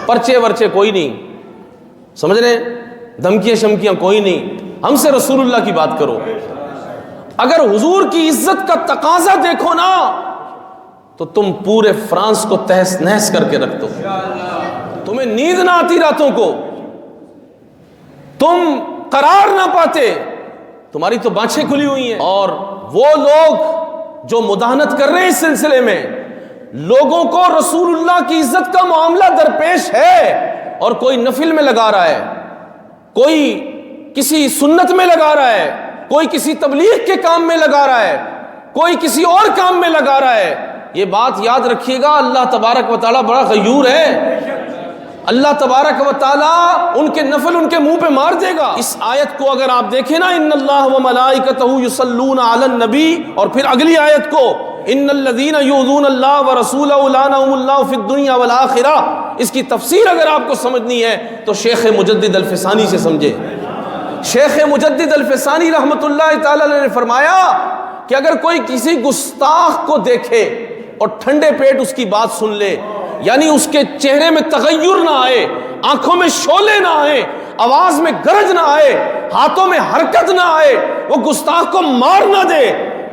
پرچے ورچے کوئی نہیں، سمجھ رہے ہیں، دھمکیاں شمکیاں کوئی نہیں، ہم سے رسول اللہ کی بات کرو۔ اگر حضور کی عزت کا تقاضا دیکھو نا تو تم پورے فرانس کو تہس نہس کر کے رکھ دو، تمہیں نیند نہ آتی راتوں کو، تم قرار نہ پاتے، تمہاری تو بانچیں کھلی ہوئی ہیں۔ اور وہ لوگ جو مداہنت کر رہے ہیں اس سلسلے میں، لوگوں کو رسول اللہ کی عزت کا معاملہ درپیش ہے اور کوئی نفل میں لگا رہا ہے، کوئی کسی سنت میں لگا رہا ہے، کوئی کسی تبلیغ کے کام میں لگا رہا ہے، کوئی کسی اور کام میں لگا رہا ہے۔ یہ بات یاد رکھیے گا، اللہ تبارک و تعالیٰ بڑا غیور ہے، اللہ تبارک و تعالیٰ ان کے نفل ان کے منہ پہ مار دے گا۔ اس آیت کو اگر آپ دیکھیں نا، ان اللہ و ملائکتہ یصلون علی النبی، اور پھر اگلی آیت کو ان الذین یؤذون اللہ ورسولہ لعنہم اللہ فی الدنیا والآخرہ، اس کی تفسیر اگر آپ کو سمجھنی ہے تو شیخ مجدد الفسانی سے سمجھے۔ شیخ مجدد الفسانی رحمت اللہ تعالی نے فرمایا کہ اگر کوئی کسی گستاخ کو دیکھے اور ٹھنڈے پیٹ اس کی بات سن لے، یعنی اس کے چہرے میں تغیر نہ آئے، آنکھوں میں شعلے نہ آئے، آواز میں گرج نہ آئے، ہاتھوں میں حرکت نہ آئے، وہ گستاخ کو مار نہ دے،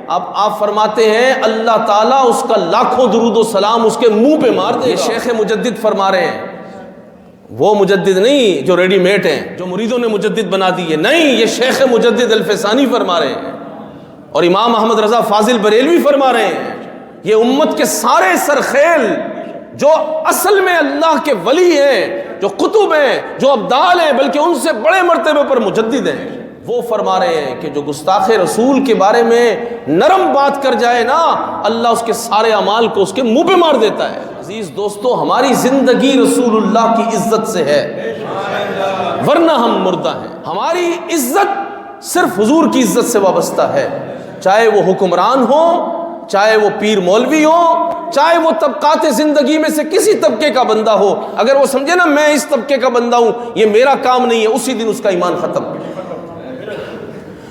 اب آپ فرماتے ہیں اللہ تعالیٰ اس کا لاکھوں درود و سلام اس کے منہ پہ مار دے۔ یہ شیخ مجدد فرما رہے ہیں، وہ مجدد نہیں جو ریڈی میڈ ہیں، جو مریدوں نے مجدد بنا دی ہے، نہیں، یہ شیخ مجدد الفسانی فرما رہے ہیں، اور امام احمد رضا فاضل بریلوی فرما رہے ہیں۔ یہ امت کے سارے سرخیل جو اصل میں اللہ کے ولی ہیں، جو قطب ہیں، جو ابدال ہیں، بلکہ ان سے بڑے مرتبے پر مجدد ہیں، وہ فرما رہے ہیں کہ جو گستاخ رسول کے بارے میں نرم بات کر جائے نا، اللہ اس کے سارے اعمال کو اس کے منہ پہ مار دیتا ہے۔ عزیز دوستو، ہماری زندگی رسول اللہ کی عزت سے ہے، ورنہ ہم مردہ ہیں۔ ہماری عزت صرف حضور کی عزت سے وابستہ ہے، چاہے وہ حکمران ہو، چاہے وہ پیر مولوی ہو، چاہے وہ طبقات زندگی میں سے کسی طبقے کا بندہ ہو، اگر وہ سمجھے نا میں اس طبقے کا بندہ ہوں، یہ میرا کام نہیں ہے، اسی دن اس کا ایمان ختم۔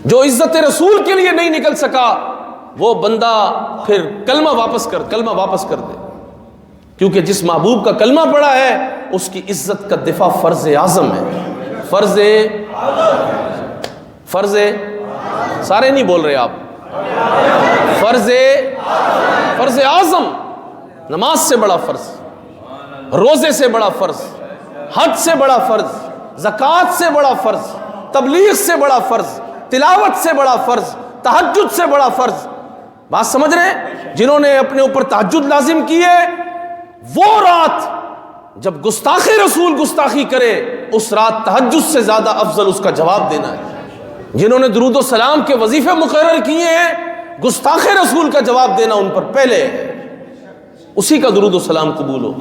جو عزت رسول کے لیے نہیں نکل سکا وہ بندہ پھر کلمہ واپس کر دے، کیونکہ جس محبوب کا کلمہ پڑا ہے اس کی عزت کا دفاع فرض اعظم ہے، فرض سارے نہیں بول رہے آپ، فرض اعظم، نماز سے بڑا فرض، روزے سے بڑا فرض، حج سے بڑا فرض، زکوٰۃ سے بڑا فرض، تبلیغ سے بڑا فرض، تلاوت سے بڑا فرض، تہجد سے بڑا فرض۔ بات سمجھ رہے ہیں؟ جنہوں نے اپنے اوپر تہجد لازم کی ہے، وہ رات جب گستاخ رسول گستاخی کرے، اس رات تہجد سے زیادہ افضل اس کا جواب دینا ہے۔ جنہوں نے درود و سلام کے وظیفے مقرر کیے ہیں، گستاخ رسول کا جواب دینا ان پر پہلے ہے، اسی کا درود و سلام قبول ہو۔